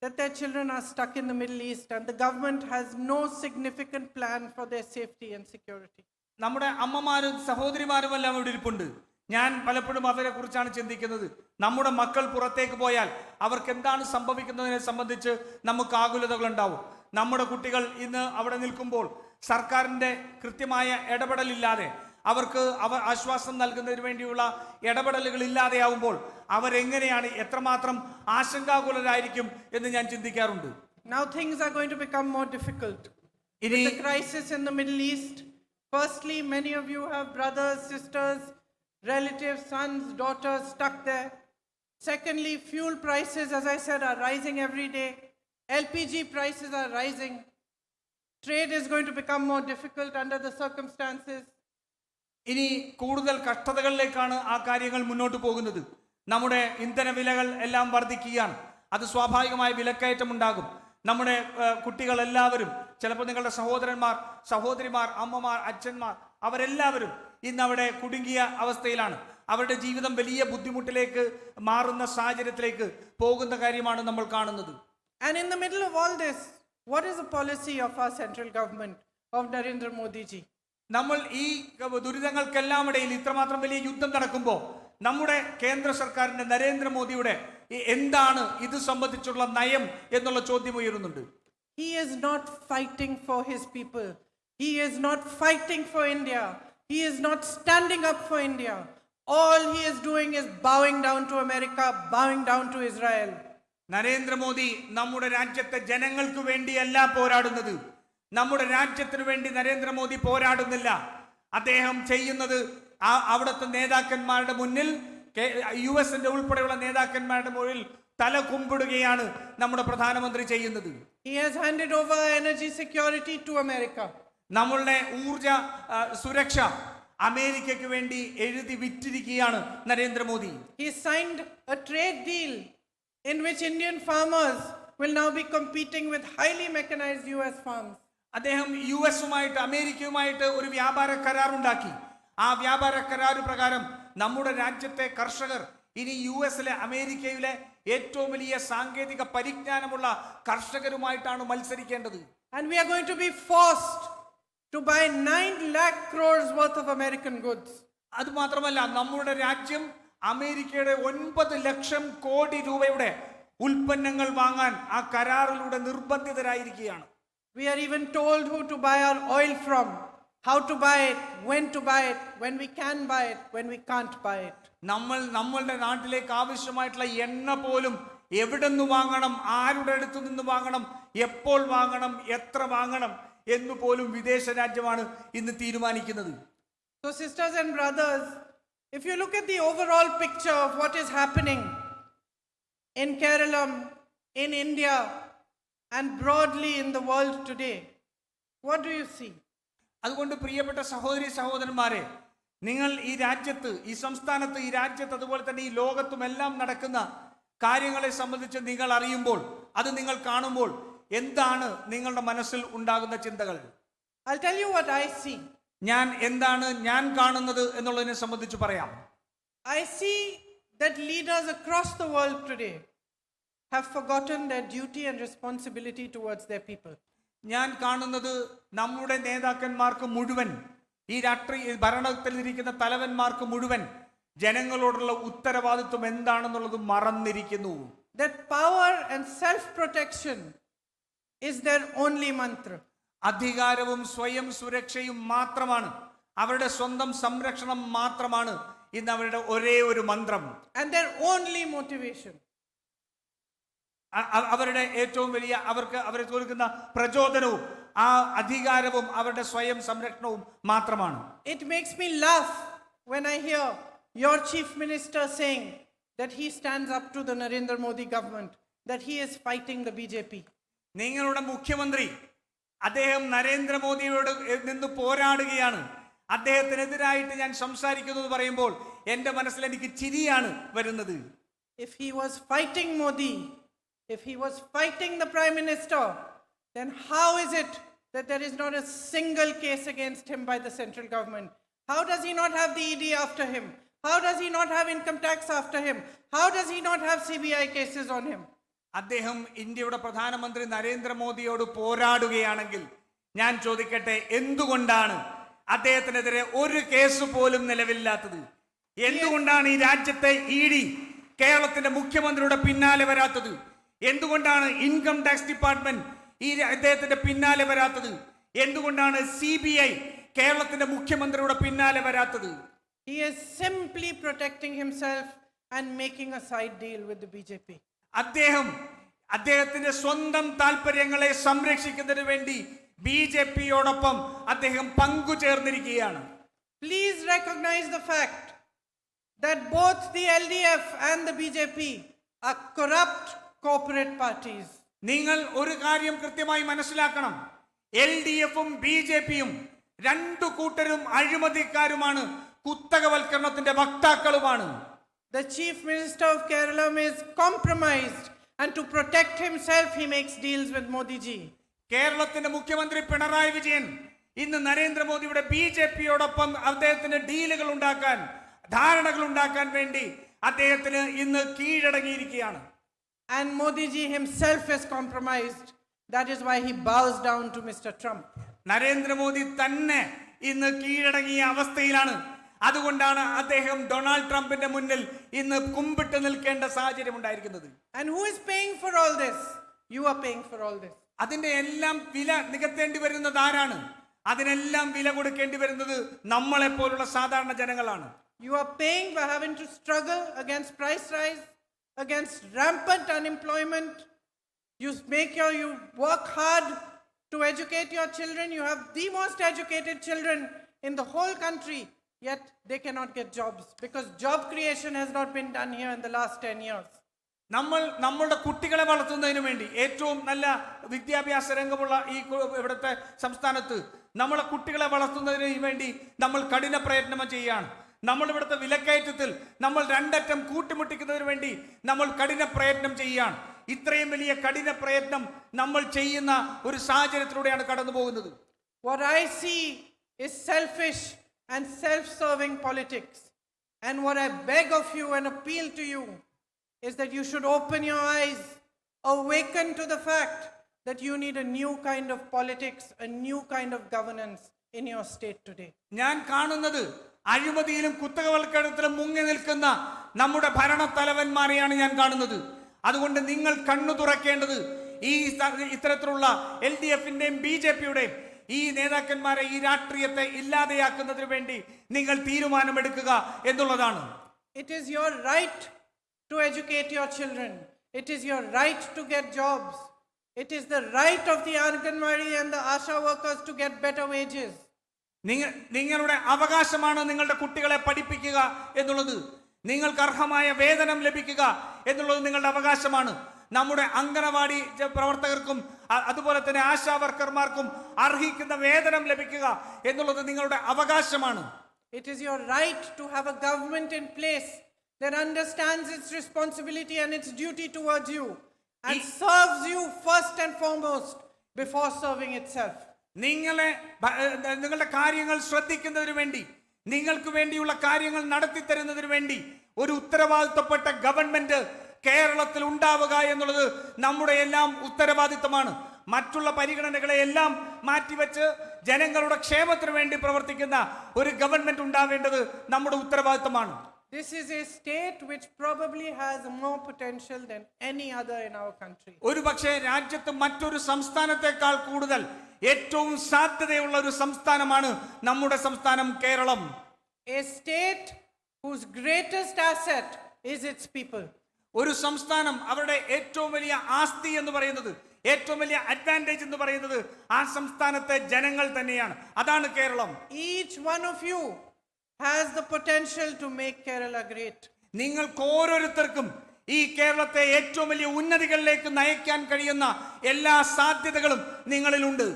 that their children are stuck in the Middle East and the government has no significant plan for their safety and security. നമ്മുടെ അമ്മമാരും സഹോദരിമാരും എല്ലാം ഇവിടെ ഇരിപ്പുണ്ട്. ഞാൻ പലപ്പോഴും അവരെ കുറിച്ചാണ് ചിന്തിക്കുന്നത്. നമ്മുടെ മക്കൾ പുറത്തേക്ക് പോയാൽ അവർക്ക് എന്താണ് സംഭവിക്കുന്നതിനെ സംബന്ധിച്ച് നമുക്ക് ആകുലതകൾ ഉണ്ടാവും. നമ്മുടെ കുട്ടികൾ ഇന്ന് അവിടെ നിൽക്കുമ്പോൾ സർക്കാരിന്റെ കൃത്യമായ ഇടപെടലില്ലാതെ അവർക്ക് ആശ്വാസം നൽകുന്നതിന് വേണ്ടിയുള്ള ഇടപെടലുകൾ ഇല്ലാതെയാവുമ്പോൾ അവരെങ്ങനെയാണ് എത്രമാത്രം ആശങ്കാകുലരായിരിക്കും എന്ന് ഞാൻ ചിന്തിക്കാറുണ്ട്. Now things are going to become more difficult. With the crisis in the Middle East, firstly, many of you have brothers, sisters, relatives, sons, daughters stuck there. Secondly, fuel prices, as I said, are rising every day. LPG prices are rising. Trade is going to become more difficult under the circumstances. ഇനി കൂടുതൽ കഷ്ടതകളിലേക്കാണ് ആ കാര്യങ്ങൾ മുന്നോട്ട് പോകുന്നത്. നമ്മുടെ ഇന്ധന വിലകൾ എല്ലാം വർദ്ധിക്കുകയാണ്. അത് സ്വാഭാവികമായ വിലക്കയറ്റം ഉണ്ടാകും. നമ്മുടെ കുട്ടികൾ എല്ലാവരും, ചിലപ്പോൾ നിങ്ങളുടെ സഹോദരന്മാർ, സഹോദരിമാർ, അമ്മമാർ, അച്ഛന്മാർ, അവരെല്ലാവരും ഇന്ന് അവിടെ കുടുങ്ങിയ അവസ്ഥയിലാണ്. അവരുടെ ജീവിതം വലിയ ബുദ്ധിമുട്ടിലേക്ക് മാറുന്ന സാഹചര്യത്തിലേക്ക് പോകുന്ന കാര്യമാണ് നമ്മൾ കാണുന്നത്. And in the middle of all this, what is the policy of our central government, of Narendra Modi ji? നമ്മൾ ഈ ദുരിതങ്ങൾക്കെല്ലാം ഇടയിൽ ഇത്രമാത്രം വലിയ യുദ്ധം നടക്കുമ്പോൾ നമ്മുടെ കേന്ദ്ര സർക്കാരിന്റെ നരേന്ദ്രമോദിയുടെ എന്താണ് ഇത് സംബന്ധിച്ചുള്ള നയം എന്നുള്ള ചോദ്യം ഉയരുന്നുണ്ട്. He is not fighting for his people. He is not fighting for India. He is not standing up for India. All he is doing is bowing down to America, bowing down to Israel. Narendra Modi നമ്മുടെ രാജ്യത്തെ ജനങ്ങൾക്ക് വേണ്ടിയല്ല പോരാടുന്നത്. നമ്മുടെ രാജ്യത്തിന് വേണ്ടി നരേന്ദ്രമോദി പോരാടുന്നില്ല. അദ്ദേഹം ചെയ്യുന്നത് അവിടുത്തെ നേതാക്കന്മാരുടെ മുന്നിൽ, US-ന്റെ ഉൾപ്പെടെയുള്ള നേതാക്കന്മാരുടെ മുന്നിൽ തല കുമ്പിടുകയാണ് നമ്മുടെ പ്രധാനമന്ത്രി ചെയ്യുന്നത്. He has handed over energy security to America. നമ്മളുടെ ഊർജ സുരക്ഷ അമേരിക്കയ്ക്ക് വേണ്ടി എഴുതി വിറ്റിരിക്കുകയാണ് Narendra Modi. He signed a trade deal in which Indian farmers will now be competing with highly mechanized US farms. അദ്ദേഹം US-ഉമായിട്ട് അമേരിക്കയുമായിട്ട് ഒരു വ്യാപാര കരാർ ഉണ്ടാക്കി. ആ വ്യാപാര കരാർ പ്രകാരം നമ്മുടെ രാജ്യത്തെ കർഷകർ ഇനി US-ലെ അമേരിക്കയിലെ ഏറ്റവും വലിയ സാങ്കേതിക പരിജ്ഞാനമുള്ള കർഷകരുമായിട്ടാണ് മത്സരിക്കേണ്ടത്. And we are going to be forced to buy 9 lakh crores worth of American goods. അത് മാത്രമല്ല, നമ്മുടെ രാജ്യം അമേരിക്കയുടെ 9 ലക്ഷം കോടി രൂപയുടെ ഉൽപ്പന്നങ്ങൾ വാങ്ങാൻ ആ കരാറിലൂടെ നിർബന്ധിതരായിരിക്കുകയാണ്. We are even told who to buy our oil from, how to buy it, when to buy it, when we can buy it, when we can't buy it. നമ്മളുടെ നാട്ടിലേക്ക് ആവശ്യമായിട്ടുള്ള എണ്ണ പോലും എവിടെ നിന്ന് വാങ്ങണം, ആരുടെ അടുത്ത് നിന്ന് വാങ്ങണം, എപ്പോൾ വാങ്ങണം, എത്ര വാങ്ങണം എന്ന് പോലും വിദേശ രാജ്യമാണ് ഇന്ന് തീരുമാനിക്കുന്നത്. So sisters and brothers, if you look at the overall picture of what is happening in Kerala, in India, and broadly in the world today, what do you see? അതുകൊണ്ട് പ്രിയപ്പെട്ട സഹോദരി സഹോദരന്മാരെ, നിങ്ങൾ ഈ രാജ്യത്ത്, ഈ സംസ്ഥാനത്ത്, ഈ രാജ്യത്ത്, അതുപോലെ തന്നെ ഈ ലോകത്തും എല്ലാം നടക്കുന്ന കാര്യങ്ങളെ സംബന്ധിച്ച് നിങ്ങൾ അറിയുമ്പോൾ, അത് നിങ്ങൾ കാണുമ്പോൾ എന്താണ് നിങ്ങളുടെ മനസ്സിൽ ഉണ്ടാകുന്ന ചിന്തകൾ? I'll tell you what I see. എന്താണ് ഞാൻ കാണുന്നത് എന്നുള്ളതിനെ സംബന്ധിച്ച് പറയാം. I see that leaders across the world today have forgotten their duty and responsibility towards their people. ഞാൻ കാണുന്നത് നമ്മുടെ നേതാക്കന്മാർക്ക് മുഴുവൻ, ഈ രാഷ്ട്രീയ ഭരണത്തിലിരിക്കുന്ന തലവന്മാർക്ക് മുഴുവൻ ജനങ്ങളോടുള്ള ഉത്തരവാദിത്വം എന്താണെന്നുള്ളത് മറന്നിരിക്കുന്നു. That power and self-protection is their only mantra. അധികാരവും സ്വയം സുരക്ഷയും മാത്രമാണ്, അവരുടെ സ്വന്തം സംരക്ഷണം മാത്രമാണ് ഇന്ന് അവരുടെ ഒരേ ഒരു മന്ത്രം. And their only motivation. അവരുടെ ഏറ്റവും വലിയ അവരെ കൊടുക്കുന്ന പ്രചോദനവും ആ അധികാരവും അവരുടെ സ്വയം സംരക്ഷണവും മാത്രമാണ്. It makes me laugh when I hear your chief minister saying that he stands up to the Narendra Modi government, that he is fighting the BJP. നിങ്ങളുടെ മുഖ്യമന്ത്രി അദ്ദേഹം നരേന്ദ്രമോദിയോട് നിന്ന് പോരാടുകയാണ്, അദ്ദേഹത്തിനെതിരായിട്ട് ഞാൻ സംസാരിക്കുന്നു എന്ന് പറയുമ്പോൾ എൻ്റെ മനസ്സിൽ എനിക്ക് ചിരിയാണ് വരുന്നത്. If he was fighting Modi, if he was fighting the Prime Minister, then how is it that there is not a single case against him by the central government? How does he not have the ED after him? How does he not have income tax after him? How does he not have CBI cases on him? അദ്ദേഹം ഇന്ത്യയുടെ പ്രധാനമന്ത്രി നരേന്ദ്രമോദിയോട് പോരാടുകയാണെങ്കിൽ ഞാൻ ചോദിക്കട്ടെ, എന്തുകൊണ്ടാണ് അദ്ദേഹത്തിനെതിരെ ഒരു case പോലും നിലവില്ലാത്തത്? എന്തുകൊണ്ടാണ് ഈ രാജ്യത്തെ ED കേരളത്തിന്റെ മുഖ്യമന്ത്രിയുടെ പിന്നാലെ വരാത്തത്? എന്തുകൊണ്ടാണ് ഇൻകം ടാക്സ് ഡിപ്പാർട്ട്മെന്റ് ഈ അദ്ദേഹത്തിന്റെ പിന്നാലെ വരാത്തത്? എന്തുകൊണ്ടാണ് CBI കേരളത്തിന്റെ മുഖ്യമന്ത്രിയുടെ പിന്നാലെ വരാത്തത്? He is simply protecting himself and making a side deal with the BJP. അദ്ദേഹത്തിന്റെ സ്വന്തം താല്പര്യങ്ങളെ സംരക്ഷിക്കുന്നതിന് വേണ്ടി BJPയോടൊപ്പം അദ്ദേഹം പങ്കുചേർന്നിരിക്കുകയാണ്. Please recognize the fact that both the LDF and the BJP are corrupt corporate parties. നിങ്ങൾ ഒരു കാര്യം കൃത്യമായി മനസ്സിലാക്കണം, LDFും BJPയും രണ്ടു കൂട്ടരും അഴിമതിക്കാരുമാണ്, കുത്തകവൽക്കരണത്തിന്റെ വക്താക്കളുമാണ്. The Chief Minister of Kerala is compromised, and to protect himself he makes deals with Modi ji. കേരളത്തിന്റെ മുഖ്യമന്ത്രി പിണറായി വിജയൻ ഇന്ന് നരേന്ദ്രമോദിയുടെ BJPയോടൊപ്പം അദ്ദേഹത്തിന് ഡീലുകൾ ഉണ്ടാക്കാൻ, ധാരണകൾ ഉണ്ടാക്കാൻ വേണ്ടി അദ്ദേഹത്തിന് ഇന്ന് കീഴടങ്ങിയിരിക്കുകയാണ്. And Modi ji himself is compromised. That is why he bows down to Mr. Trump. Narendra Modi തന്നെ ഇന്ന് കീഴടങ്ങിയ അവസ്ഥയിലാണ്. അതുകൊണ്ടാണ് അദ്ദേഹം ഡൊണാൾഡ് ട്രംപിന്റെ മുന്നിൽ ഇന്ന് കുമ്പിട്ട് നിൽക്കേണ്ട സാഹചര്യം ഉണ്ടായിരിക്കുന്നത്. And who is paying for all this? You are paying for all this. അതിന്റെ എല്ലാം വില നികത്തേണ്ടി വരുന്നത് ആരാണ്? അതിനെല്ലാം വില കൊടുക്കേണ്ടി വരുന്നത് നമ്മളെ പോലുള്ള സാധാരണ ജനങ്ങളാണ്. You are paying by having to struggle against price rise, against rampant unemployment. You work hard to educate your children. You have the most educated children in the whole country, yet they cannot get jobs because job creation has not been done here in the last 10 years. നമ്മളുടെ കുട്ടികളെ വളർത്തുന്നതിന് വേണ്ടി ഏറ്റവും നല്ല വിദ്യാഭ്യാസ രംഗമുള്ള ഈ ഇവിടുത്തെ സംസ്ഥാനത്ത് നമ്മളെ കുട്ടികളെ വളർത്തുന്നതിന് വേണ്ടി നമ്മൾ കഠിന പ്രയത്നം ചെയ്യുകയാണ്. നമ്മൾ ഇവിടുത്തെ വിലക്കയറ്റത്തിൽ നമ്മൾ രണ്ടറ്റം കൂട്ടിമുട്ടിക്കുന്നതിന് വേണ്ടി നമ്മൾ കഠിന പ്രയത്നം ചെയ്യുകയാണ്. ഇത്രയും വലിയ കഠിന പ്രയത്നം നമ്മൾ ചെയ്യുന്ന ഒരു സാഹചര്യത്തിലൂടെയാണ് കടന്നു പോകുന്നത്. What I see is selfish and self-serving politics. And what I beg of you and appeal to you is that you should open your eyes, awaken to the fact that you need a new kind of politics, a new kind of governance in your state today. ഞാൻ കാണുന്നത് അഴിമതിയിലും കുത്തകവൽക്കരണത്തിലും മുങ്ങി നിൽക്കുന്ന നമ്മുടെ ഭരണത്തലവന്മാരെയാണ് ഞാൻ കാണുന്നത്. അതുകൊണ്ട് നിങ്ങൾ കണ്ണു തുറക്കേണ്ടത് ഈ ഇത്തരത്തിലുള്ള LDFന്റെയും BJPയുടെയും ഈ നേതാക്കന്മാരെ, ഈ രാഷ്ട്രീയത്തെ ഇല്ലാതെയാക്കുന്നതിന് വേണ്ടി നിങ്ങൾ തീരുമാനമെടുക്കുക എന്നുള്ളതാണ്. It is your right to educate your children. It is your right to get jobs. It is the right of the Anganwadi and the Asha workers to get better wages. നിങ്ങളുടെ അവകാശമാണ് നിങ്ങളുടെ കുട്ടികളെ പഠിപ്പിക്കുക എന്നുള്ളത്. നിങ്ങൾക്ക് അർഹമായ വേതനം ലഭിക്കുക എന്നുള്ളത് നിങ്ങളുടെ അവകാശമാണ്. നമ്മുടെ അംഗനവാടി പ്രവർത്തകർക്കും അതുപോലെ തന്നെ ആശാ വർക്കർമാർക്കും അർഹിക്കുന്ന വേതനം ലഭിക്കുക എന്നുള്ളത് നിങ്ങളുടെ അവകാശമാണ്. It is your right to have a government in place that understands its responsibility and its duty towards you and serves you first and foremost before serving itself. നിങ്ങളുടെ കാര്യങ്ങൾ ശ്രദ്ധിക്കുന്നതിന് വേണ്ടി, നിങ്ങൾക്ക് വേണ്ടിയുള്ള കാര്യങ്ങൾ നടത്തി തരുന്നതിന് വേണ്ടി ഒരു ഉത്തരവാദിത്തപ്പെട്ട ഗവൺമെന്റ് കേരളത്തിൽ ഉണ്ടാവുക എന്നുള്ളത് നമ്മുടെ എല്ലാം ഉത്തരവാദിത്തമാണ്. മറ്റുള്ള പരിഗണനകളെ എല്ലാം മാറ്റിവെച്ച് ജനങ്ങളുടെ ക്ഷേമത്തിന് വേണ്ടി പ്രവർത്തിക്കുന്ന ഒരു ഗവൺമെന്റ് ഉണ്ടാവേണ്ടത് നമ്മുടെ ഉത്തരവാദിത്തമാണ്. This is a state which probably has more potential than any other in our country. ഒരുപക്ഷേ രാജ്യത്ത് മറ്റൊരു സംസ്ഥാനത്തെക്കാൾ കൂടുതൽ ഏറ്റവും സാധ്യതയുള്ള ഒരു സംസ്ഥാനമാണ് നമ്മുടെ സംസ്ഥാനം Keralam. A state whose greatest asset is its people. ഒരു സംസ്ഥാനം അവരുടെ ഏറ്റവും വലിയ ആസ്തി എന്ന് പറയുന്നത്, ഏറ്റവും വലിയ അഡ്വാൻറ്റേജ് എന്ന് പറയുന്നത് ആ സംസ്ഥാനത്തെ ജനങ്ങൾ തന്നെയാണ്. അതാണ് Keralam. Each one of you has the potential to make Kerala great. നിങ്ങൾക്ക് ഓരോരുത്തർക്കും ഈ കേരളത്തെ ഏറ്റവും വലിയ ഉന്നതികളിലേക്ക് നയിക്കാൻ കഴിയുന്ന എല്ലാ സാധ്യതകളും നിങ്ങളിലുണ്ട്.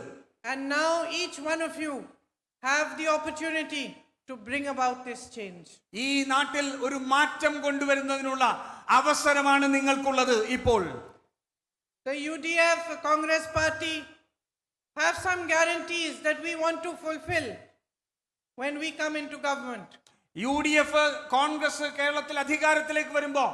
And now each one of you have the opportunity to bring about this change. ഈ നാട്ടിൽ ഒരു മാറ്റം കൊണ്ടുവരുന്നതിനുള്ള അവസരമാണ് നിങ്ങൾക്കുള്ളത് ഇപ്പോൾ. The UDF Congress Party have some guarantees that we want to fulfill when we come into government. UDF Congress കേരളത്തിൽ അധികാരത്തിലേക്ക് വരുമ്പോൾ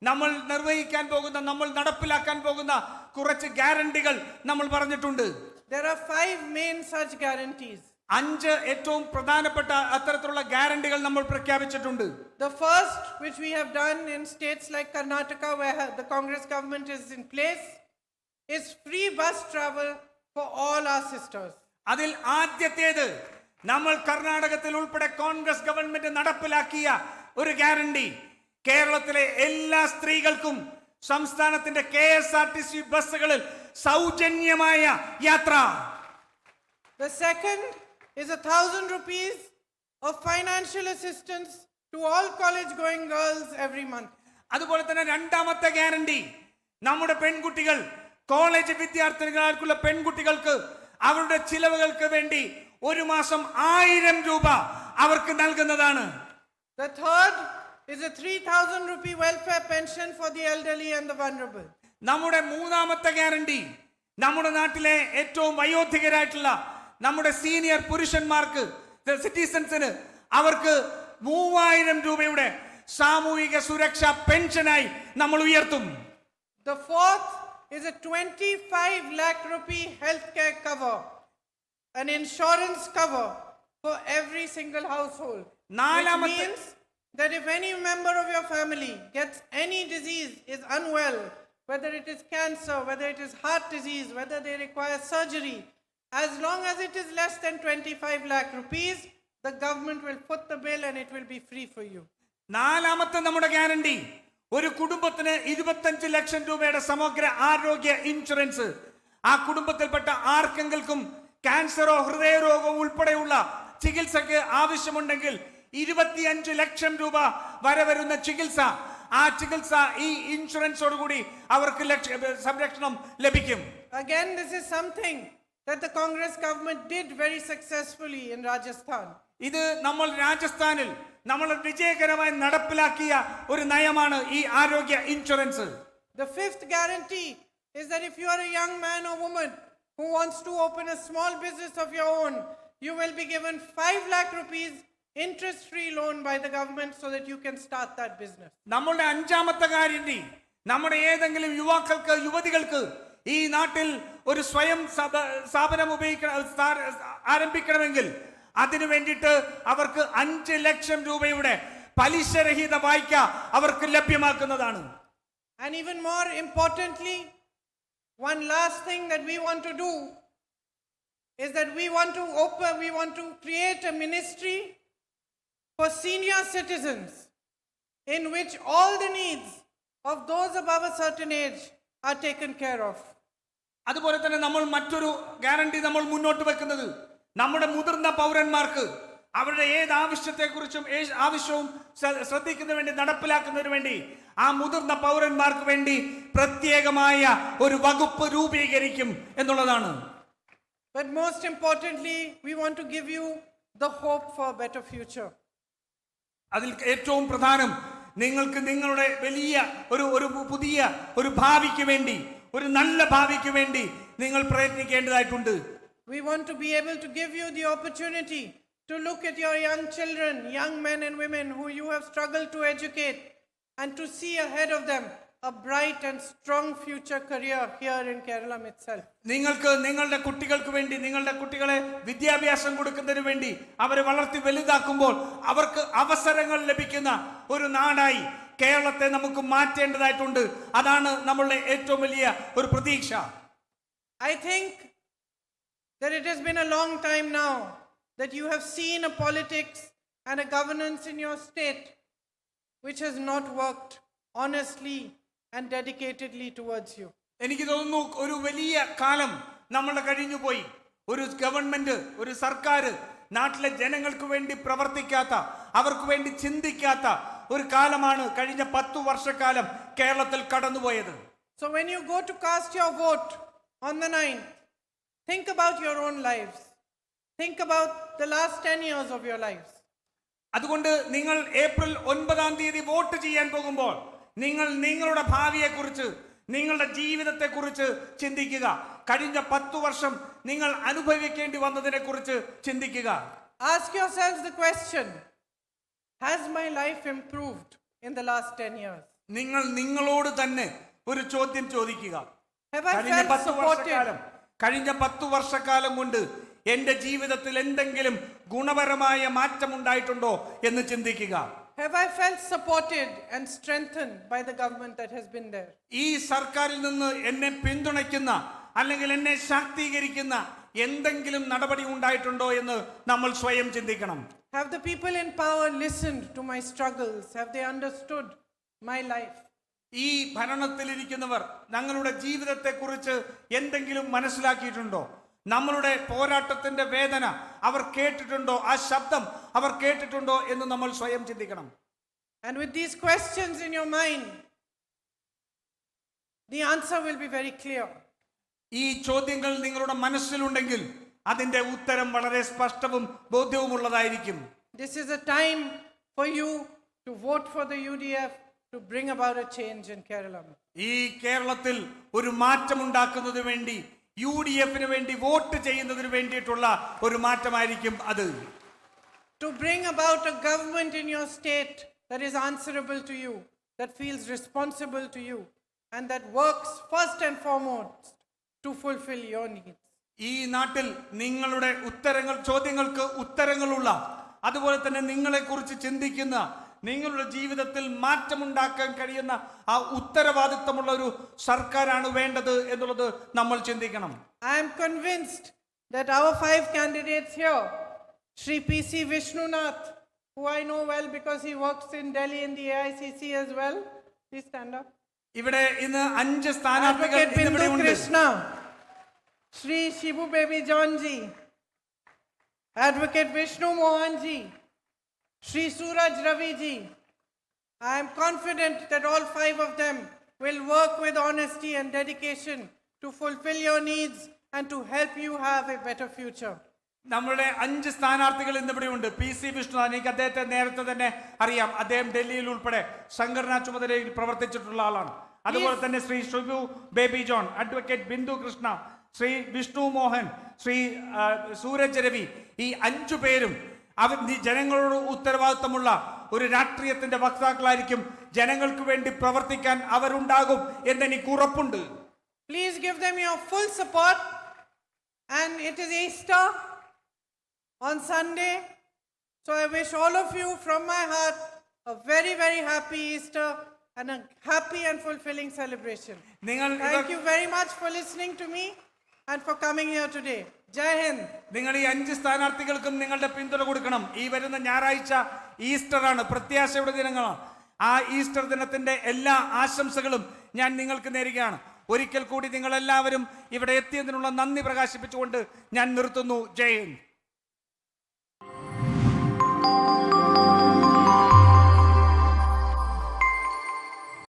നമ്മൾ നിർവഹിക്കാൻ പോകുന്ന, നമ്മൾ നടപ്പിലാക്കാൻ പോകുന്ന കുറച്ച് ഗ്യാരണ്ടികൾ നമ്മൾ പറഞ്ഞിട്ടുണ്ട്. There are 5 main such guarantees. 5 ഏറ്റവും പ്രധാനപ്പെട്ട അത്തരത്തിലുള്ള ഗ്യാരണ്ടികൾ നമ്മൾ പ്രഖ്യാപിച്ചിട്ടുണ്ട്. The first, which we have done in states like Karnataka, where the Congress government is in place, is free bus travel for all our sisters. അതിൽ ആദ്യത്തേത് നമ്മൾ കർണാടകത്തിൽ ഉൾപ്പെടെ കോൺഗ്രസ് ഗവൺമെന്റ് നടപ്പിലാക്കിയ ഒരു ഗ്യാരണ്ടി, കേരളത്തിലെ എല്ലാ സ്ത്രീകൾക്കും സംസ്ഥാനത്തിന്റെ KSRTC ബസ്സുകളിൽ സൗജന്യമായ യാത്ര. The second is 1,000 rupees of financial assistance to all college going girls every month. അതുപോലെ തന്നെ രണ്ടാമത്തെ ഗ്യാരണ്ടി, നമ്മുടെ പെൺകുട്ടികൾ, കോളേജ് വിദ്യാർത്ഥികൾക്കുള്ള പെൺകുട്ടികൾക്ക് അവരുടെ ചിലവുകൾക്ക് വേണ്ടി ഒരു മാസം 1000 രൂപ അവർക്ക് നൽകുന്നതാണ്. The third is a 3,000 rupee welfare pension for the elderly and the vulnerable. നമ്മുടെ മൂന്നാമത്തെ ഗ്യാരണ്ടി, നമ്മുടെ നാട്ടിലെ ഏറ്റവും വയോധികരായിട്ടുള്ള നമ്മുടെ സീനിയർ പുരുഷന്മാർക്ക്, സിറ്റിസൺസിന്, അവർക്ക് 3000 രൂപയുടെ സാമൂഹിക സുരക്ഷാ പെൻഷനായി നമ്മൾ ഉയർത്തും. The fourth is a 25 lakh rupee healthcare cover, an insurance cover for every single household. Which means that if any member of your family gets any disease, is unwell, whether it is cancer, whether it is heart disease, whether they require surgery, as long as it is less than 25 lakh rupees, the government will foot the bill and it will be free for you. നാലാമത്തെ നമ്മുടെ guarantee, ഒരു കുടുംബത്തിന് 25 ലക്ഷം രൂപയുടെ സമഗ്ര ആരോഗ്യ insurance. ആ കുടുംബത്തിൽപ്പെട്ട ആർക്കെങ്കിലും ക്യാൻസറോ ഹൃദയരോഗമോ ഉൾപ്പെടെയുള്ള ചികിത്സയ്ക്ക് ആവശ്യമുണ്ടെങ്കിൽ 25 ലക്ഷം രൂപ വരെ വരുന്ന ചികിത്സ, ആ ചികിത്സ ഈ ഇൻഷുറൻസോടുകൂടി അവർക്ക് സംരക്ഷണം ലഭിക്കും. Again, this is something that the Congress government did very successfully in Rajasthan. ഇത് നമ്മൾ രാജസ്ഥാനിൽ നമ്മൾ വിജയകരമായി നടപ്പിലാക്കിയ ഒരു നയമാണ് ഈ ആരോഗ്യ insurance. The fifth guarantee is that if you are a young man or woman who wants to open a small business of your own, you will be given 5 lakh rupees interest-free loan by the government so that you can start that business. നമ്മളുടെ അഞ്ചാമത്തെ guarantee, നമ്മുടെ ഏതെങ്കിലും യുവാക്കൾക്ക്, യുവതികൾക്ക് ഈ നാട്ടിൽ ഒരു സ്വയം സ്ഥാപനം ആരംഭിക്കണമെങ്കിൽ അതിനു വേണ്ടിയിട്ട് അവർക്ക് 5 ലക്ഷം രൂപയുടെ പലിശരഹിത വായ്പ അവർക്ക് ലഭ്യമാക്കുന്നതാണ്. And even more importantly, one last thing that we want to do is that we want to create a ministry for senior citizens in which all the needs of those above a certain age are taken care of. അതുപോലെ തന്നെ നമ്മൾ മറ്റൊരു guarantee നമ്മൾ മുന്നോട്ട് വെക്കുന്നത്, നമ്മുടെ മുതിർന്ന പൗരന്മാർക്ക് അവരുടെ ഏത് ആവശ്യത്തെക്കുറിച്ചും ആവശ്യവും ശ്രദ്ധിക്കുന്നതിന് വേണ്ടി, നടപ്പിലാക്കുന്നതിന് വേണ്ടി ആ മുതിർന്ന പൗരന്മാർക്ക് വേണ്ടി പ്രത്യേകമായ ഒരു വകുപ്പ് രൂപീകരിക്കും എന്നുള്ളതാണ്. But most importantly, we want to give you the hope for a better future. അതിൽ ഏറ്റവും പ്രധാനം, നിങ്ങൾക്ക് നിങ്ങളുടെ വലിയ ഒരു പുതിയ ഒരു ഭാവിക്ക് വേണ്ടി, ഒരു നല്ല ഭാവിക്ക് വേണ്ടി നിങ്ങൾ പ്രയത്നിക്കേണ്ടതായിട്ടുണ്ട്. We want to be able to give you the opportunity to look at your young children, young men and women who you have struggled to educate, and to see ahead of them a bright and strong future career here in Kerala itself. നിങ്ങൾക്ക് നിങ്ങളുടെ കുട്ടികൾക്ക് വേണ്ടി, നിങ്ങളുടെ കുട്ടികളെ വിദ്യാഭ്യാസം കൊടുക്കുന്നതിന് വേണ്ടി, അവരെ വളർത്തി വലുതാക്കുമ്പോൾ അവർക്ക് അവസരങ്ങൾ ലഭിക്കുന്ന ഒരു നാടായി കേരളത്തെ നമുക്ക് മാറ്റേണ്ടതായിട്ടുണ്ട്. അതാണ് നമ്മളുടെ ഏറ്റവും വലിയ ഒരു പ്രതീക്ഷ. I think that it has been a long time now that you have seen a politics and a governance in your state which has not worked honestly and dedicatedly towards you. എനിക്ക് തോന്നുന്നു ഒരു വലിയ കാലം നമ്മളുടെ കഴിഞ്ഞു പോയി. ഒരു government, ഒരു സർക്കാർ നാട്ടിലെ ജനങ്ങൾക്ക് വേണ്ടി പ്രവർത്തിക്കാത്ത, അവർക്ക് വേണ്ടി ചിന്തിക്കാത്ത ഒരു കാലമാണ് കഴിഞ്ഞ 10 വർഷക്കാലം കേരളത്തിൽ കടന്നുപോയത്. So when you go to cast your vote on the 9th, think about your own lives. Think about the last 10 years of your lives. അതുകൊണ്ട് നിങ്ങൾ ഏപ്രിൽ 9-ാം തീയതി വോട്ട് ചെയ്യാൻ പോകുമ്പോൾ നിങ്ങൾ നിങ്ങളുടെ ഭാവിയെക്കുറിച്ച്, നിങ്ങളുടെ ജീവിതത്തെക്കുറിച്ച് ചിന്തിക്കുക. കഴിഞ്ഞ 10 വർഷം നിങ്ങൾ അനുഭവിക്കേണ്ടി വന്നതിനെ കുറിച്ച് ചിന്തിക്കുക. Ask yourselves the question, has my life improved in the last 10 years? നിങ്ങൾ നിങ്ങളോട് തന്നെ ഒരു ചോദ്യം ചോദിക്കുക. Have I felt supported? കഴിഞ്ഞ 10 വർഷക്കാലം കൊണ്ട് എന്റെ ജീവിതത്തിൽ എന്തെങ്കിലും ഗുണപരമായ മാറ്റം ഉണ്ടായിട്ടുണ്ടോ എന്ന് ചിന്തിക്കുക. Have I felt supported and strengthened by the government that has been there? ഈ സർക്കാരിൽ നിന്ന് എന്നെ പിന്തുണയ്ക്കുന്ന അല്ലെങ്കിൽ എന്നെ ശാക്തീകരിക്കുന്ന എന്തെങ്കിലും നടപടി ഉണ്ടായിട്ടുണ്ടോ എന്ന് നമ്മൾ സ്വയം ചിന്തിക്കണം. Have the people in power listened to my struggles? Have they understood my life? ഈ ഭരണത്തിലിരിക്കുന്നവർ ഞങ്ങളുടെ ജീവിതത്തെക്കുറിച്ച് എന്തെങ്കിലും മനസ്സിലാക്കിയിട്ടുണ്ടോ? നമ്മളുടെ പോരാട്ടത്തിന്റെ വേദന അവർ കേട്ടിട്ടുണ്ടോ? ആ ശബ്ദം അവർ കേട്ടിട്ടുണ്ടോ എന്ന് നമ്മൾ സ്വയം ചിന്തിക്കണം. And with these questions in your mind, the answer will be very clear. ഈ ചോദ്യങ്ങൾ നിങ്ങളുടെ മനസ്സിലുണ്ടെങ്കിൽ അതിന്റെ ഉത്തരം വളരെ സ്പഷ്ടവും ബോധ്യവുമുള്ളതായിരിക്കും. This is a time for you to vote for the UDF to bring about a change in Kerala. ഈ കേരളത്തിൽ ഒരു മാറ്റം ഉണ്ടാക്കുന്നതിന് വേണ്ടി UDF വേണ്ടി വോട്ട് ചെയ്യുന്നതിന് വേണ്ടിയിട്ടുള്ള ഒരു മാറ്റമായിരിക്കും അത്. To bring about a government in your state that is answerable to you, that feels responsible to you, and that works first and foremost to fulfill your needs. ഈ നാട്ടിൽ നിങ്ങളുടെ ചോദ്യങ്ങൾക്ക് ഉത്തരങ്ങളുള്ള, അതുപോലെ തന്നെ നിങ്ങളെക്കുറിച്ച് ചിന്തിക്കുന്ന, നിങ്ങളുടെ ജീവിതത്തിൽ മാറ്റമുണ്ടാക്കാൻ കഴിയുന്ന ആ ഉത്തരവാദിത്തമുള്ള ഒരു സർക്കാരാണ് വേണ്ടത് എന്നുള്ളത് നമ്മൾ ചിന്തിക്കണം. I am convinced that our 5 candidates here, Shri P.C. Vishnunath, who I know well because he works in Delhi in the AICC as well. Please stand up. ഇവിടെ ഇന്ന് 5 സ്ഥാനാർത്ഥികൾ Advocate Bindu ഇവിടെയുണ്ട്. Krishna, Shri Shibu Baby John ji, Advocate Vishnu Mohan ji, Shri Suraj Ravi ji. I am confident that all 5 of them will work with honesty and dedication to fulfill your needs and to help you have a better future. നമ്മുടെ 5 സ്ഥാനാർത്ഥികൾ ഇന്നിവിടെയുണ്ട്. PC Vishnunath, എനിക്ക് അദ്ദേഹത്തെ നേരത്തെ തന്നെ അറിയാം. അദ്ദേഹം ഡൽഹിയിൽ ഉൾപ്പെടെ സംഘടനാ ചുമതലയിൽ പ്രവർത്തിച്ചിട്ടുള്ള ആളാണ്. അതുപോലെ തന്നെ ശ്രീ ഷിബു ബേബി ജോൺ, അഡ്വക്കേറ്റ് ബിന്ദു കൃഷ്ണ, ശ്രീ വിഷ്ണു മോഹൻ, ശ്രീ സൂരജ് രവി, ഈ 5 പേരും ജനങ്ങളോട് ഉത്തരവാദിത്തമുള്ള ഒരു രാഷ്ട്രീയത്തിന്റെ വക്താക്കളായിരിക്കും. ജനങ്ങൾക്ക് വേണ്ടി പ്രവർത്തിക്കാൻ അവരുണ്ടാകും എന്നെനിക്ക് ഉറപ്പുണ്ട്. Please give them your full support. And it is Easter on Sunday, so I wish all of you from my heart a very, very happy Easter and a happy and fulfilling celebration. Thank you very much for listening to me and for coming here today. Jai Hind. നിങ്ങൾ ഈ 5 സ്ഥാനാർത്ഥികൾക്കും നിങ്ങളുടെ പിന്തുണ കൊടുക്കണം. ഈ വരുന്ന ഞായറാഴ്ച Easter ആണ്, പ്രത്യാശയുടെ ദിനങ്ങളാണ്. ആ ഈസ്റ്റർ ദിനത്തിന്റെ എല്ലാ ആശംസകളും ഞാൻ നിങ്ങൾക്ക് നേരുകയാണ്. ഒരിക്കൽ കൂടി നിങ്ങൾ എല്ലാവരും ഇവിടെ എത്തിയതിനുള്ള നന്ദി പ്രകാശിപ്പിച്ചുകൊണ്ട് ഞാൻ നിർത്തുന്നു. ജയ് ഹിന്ദ്.